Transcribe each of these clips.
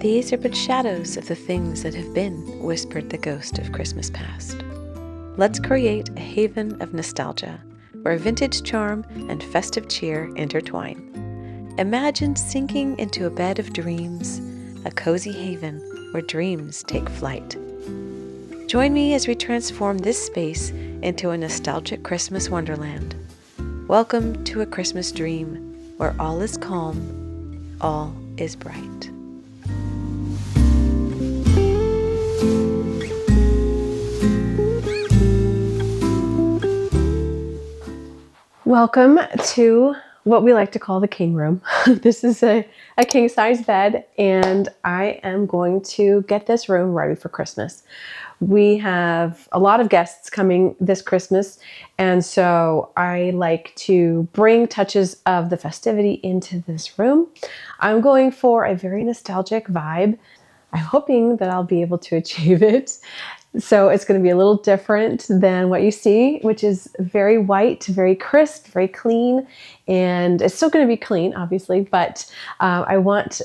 These are but shadows of the things that have been, whispered the ghost of Christmas past. Let's create a haven of nostalgia, where vintage charm and festive cheer intertwine. Imagine sinking into a bed of dreams, a cozy haven where dreams take flight. Join me as we transform this space into a nostalgic Christmas wonderland. Welcome to a Christmas dream, where all is calm, all is bright. Welcome to what we like to call the king room. This is a king size bed, and I am going to get this room ready for Christmas. We have a lot of guests coming this Christmas, and so I like to bring touches of the festivity into this room. I'm going for a very nostalgic vibe. I'm hoping that I'll be able to achieve it. So it's going to be a little different than what you see, which is very white, very crisp, very clean, and it's still going to be clean, obviously, but I want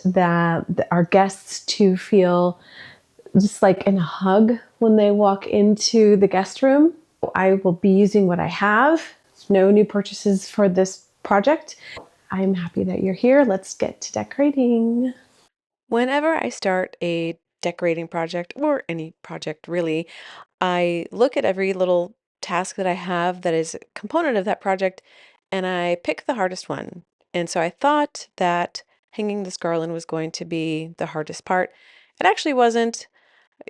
our guests to feel just like in a hug when they walk into the guest room. I will be using what I have. No new purchases for this project. I'm happy that you're here. Let's get to decorating. Whenever I start a decorating project, or any project really, I look at every little task that I have that is a component of that project, and I pick the hardest one. And so I thought that hanging this garland was going to be the hardest part. It actually wasn't.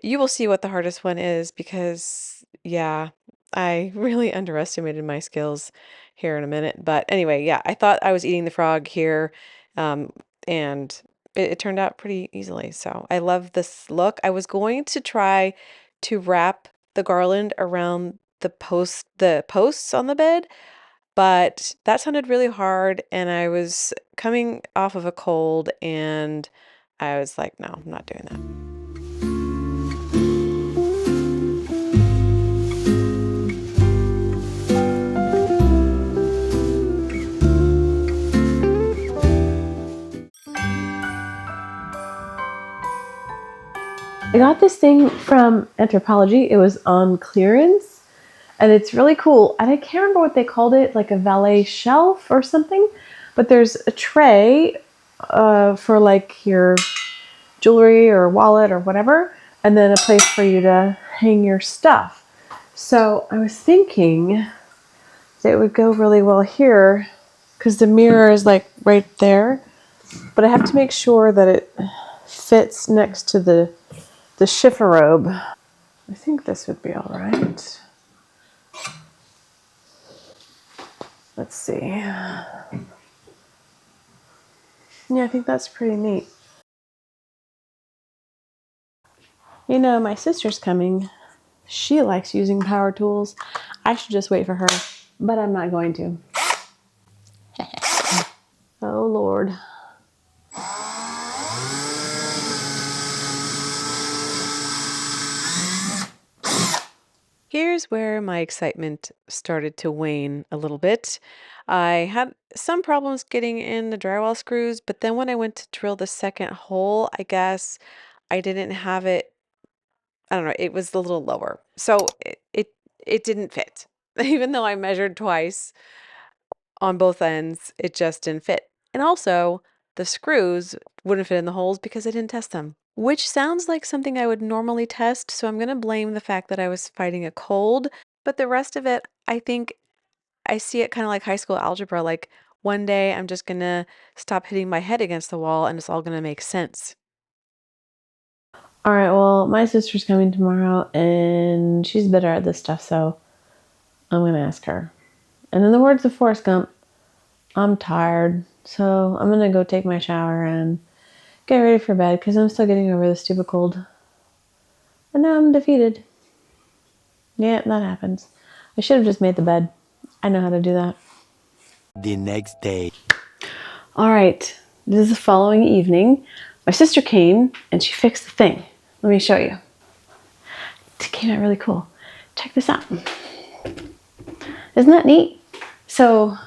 You will see what the hardest one is because, yeah, I really underestimated my skills here in a minute. But anyway, yeah, I thought I was eating the frog here, and it turned out pretty easily. So I love this look. I was going to try to wrap the garland around the posts on the bed, but that sounded really hard, and I was coming off of a cold, and I was like, no, I'm not doing that. I got this thing from Anthropologie. It was on clearance, and it's really cool. And I can't remember what they called it, like a valet shelf or something. But there's a tray for like your jewelry or wallet or whatever, and then a place for you to hang your stuff. So I was thinking that it would go really well here because the mirror is like right there. But I have to make sure that it fits next to the chifforobe. I think this would be all right. Let's see. Yeah, I think that's pretty neat. You know, my sister's coming. She likes using power tools. I should just wait for her, but I'm not going to. Oh, Lord. Here's where my excitement started to wane a little bit. I had some problems getting in the drywall screws, but then when I went to drill the second hole, I guess I didn't have it. I don't know, it was a little lower. So it didn't fit. Even though I measured twice on both ends, it just didn't fit. And also, the screws wouldn't fit in the holes because I didn't test them, which sounds like something I would normally test, so I'm going to blame the fact that I was fighting a cold. But the rest of it, I think I see it kind of like high school algebra. Like one day I'm just going to stop hitting my head against the wall and it's all going to make sense. All right, well, my sister's coming tomorrow and she's better at this stuff, so I'm going to ask her. And in the words of Forrest Gump, I'm tired, so I'm going to go take my shower and get ready for bed because I'm still getting over the stupid cold. And now I'm defeated. Yeah, that happens. I should have just made the bed. I know how to do that. The next day. All right, this is the following evening. My sister came and she fixed the thing. Let me show you. It came out really cool. Check this out. Isn't that neat? So,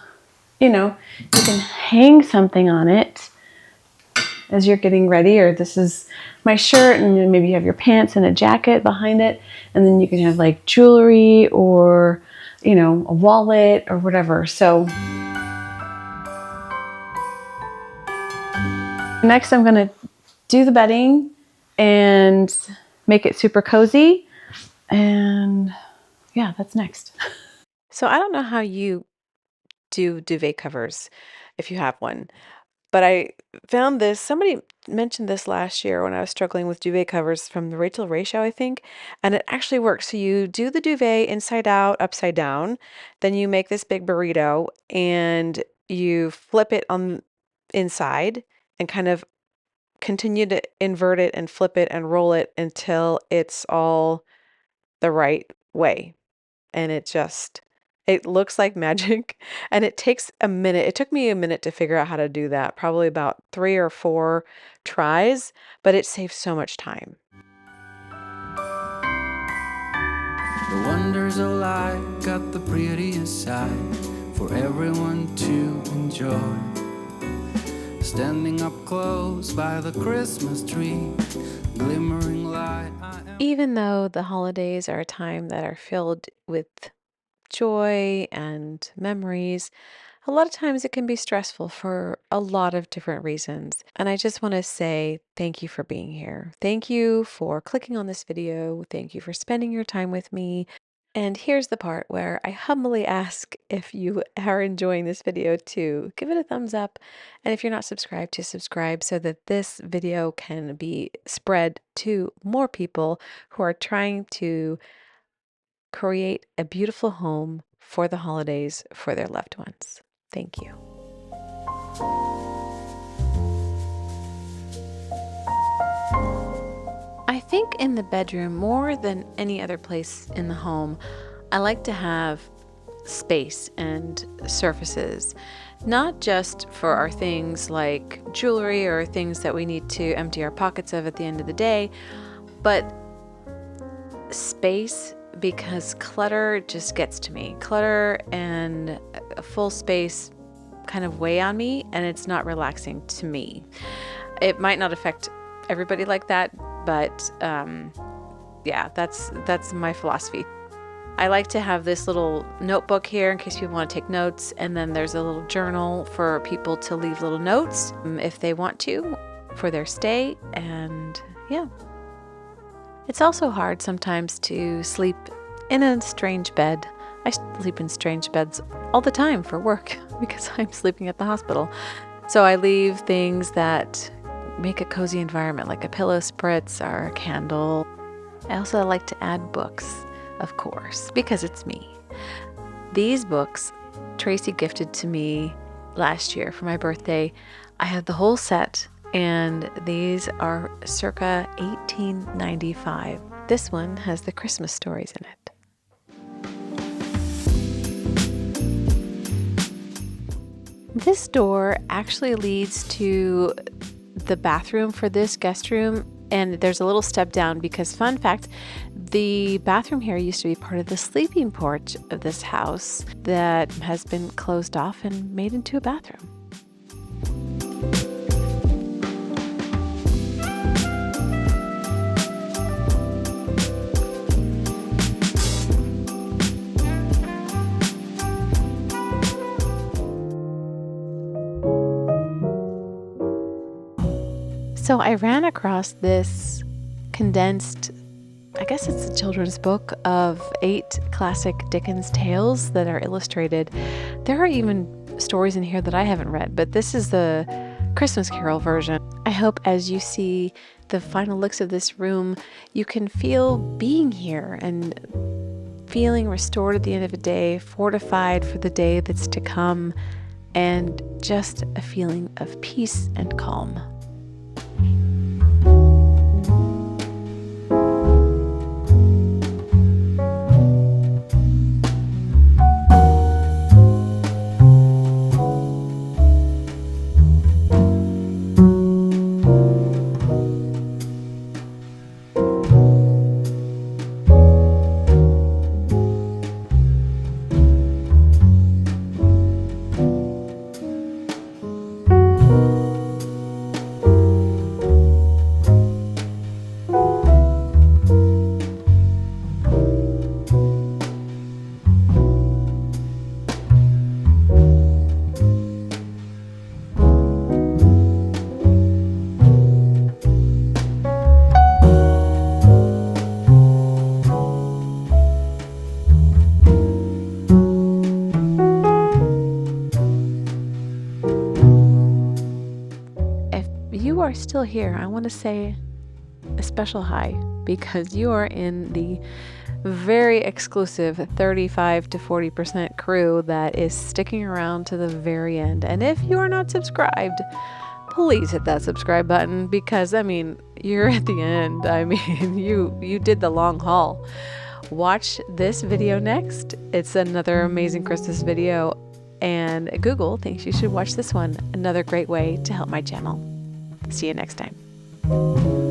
you know, you can hang something on it as you're getting ready, or this is my shirt, and then maybe you have your pants and a jacket behind it, and then you can have like jewelry or, you know, a wallet or whatever. So next I'm gonna do the bedding and make it super cozy, and yeah, that's next. So I don't know how you do duvet covers if you have one, but I found this. Somebody mentioned this last year when I was struggling with duvet covers from the Rachel Ray show, I think, and it actually works. So you do the duvet inside out, upside down, then you make this big burrito and you flip it on inside and kind of continue to invert it and flip it and roll it until it's all the right way. And it looks like magic and it takes a minute. It took me a minute to figure out how to do that, probably about 3 or 4 tries, but it saves so much time. The wonders of life got the prettiest side for everyone to enjoy. Standing up close by the Christmas tree, glimmering light. Even though the holidays are a time that are filled with joy and memories, a lot of times it can be stressful for a lot of different reasons. And I just want to say thank you for being here. Thank you for clicking on this video. Thank you for spending your time with me. And here's the part where I humbly ask if you are enjoying this video to give it a thumbs up. And if you're not subscribed, to subscribe so that this video can be spread to more people who are trying to create a beautiful home for the holidays for their loved ones. Thank you. I think in the bedroom, more than any other place in the home, I like to have space and surfaces, not just for our things like jewelry or things that we need to empty our pockets of at the end of the day, but space, because clutter just gets to me. Clutter and a full space kind of weigh on me, and it's not relaxing to me. It might not affect everybody like that, but yeah, that's my philosophy. I like to have this little notebook here in case people want to take notes, and then there's a little journal for people to leave little notes if they want to for their stay, and yeah. It's also hard sometimes to sleep in a strange bed. I sleep in strange beds all the time for work because I'm sleeping at the hospital. So I leave things that make a cozy environment, like a pillow spritz or a candle. I also like to add books, of course, because it's me. These books Tracy gifted to me last year for my birthday. I have the whole set, and these are circa 1895. This one has the Christmas stories in it. This door actually leads to the bathroom for this guest room, and there's a little step down because, fun fact, the bathroom here used to be part of the sleeping porch of this house that has been closed off and made into a bathroom. So I ran across this condensed, I guess it's a children's book of 8 classic Dickens tales that are illustrated. There are even stories in here that I haven't read, but this is the Christmas Carol version. I hope as you see the final looks of this room, you can feel being here and feeling restored at the end of a day, fortified for the day that's to come, and just a feeling of peace and calm. still here, I want to say a special hi, because you are in the very exclusive 35 to 40% crew that is sticking around to the very end. And if you are not subscribed, please hit that subscribe button, because I mean, you're at the end. I mean, you did the long haul. Watch this video next. It's another amazing Christmas video, and Google thinks you should watch this one. Another great way to help my channel. See you next time.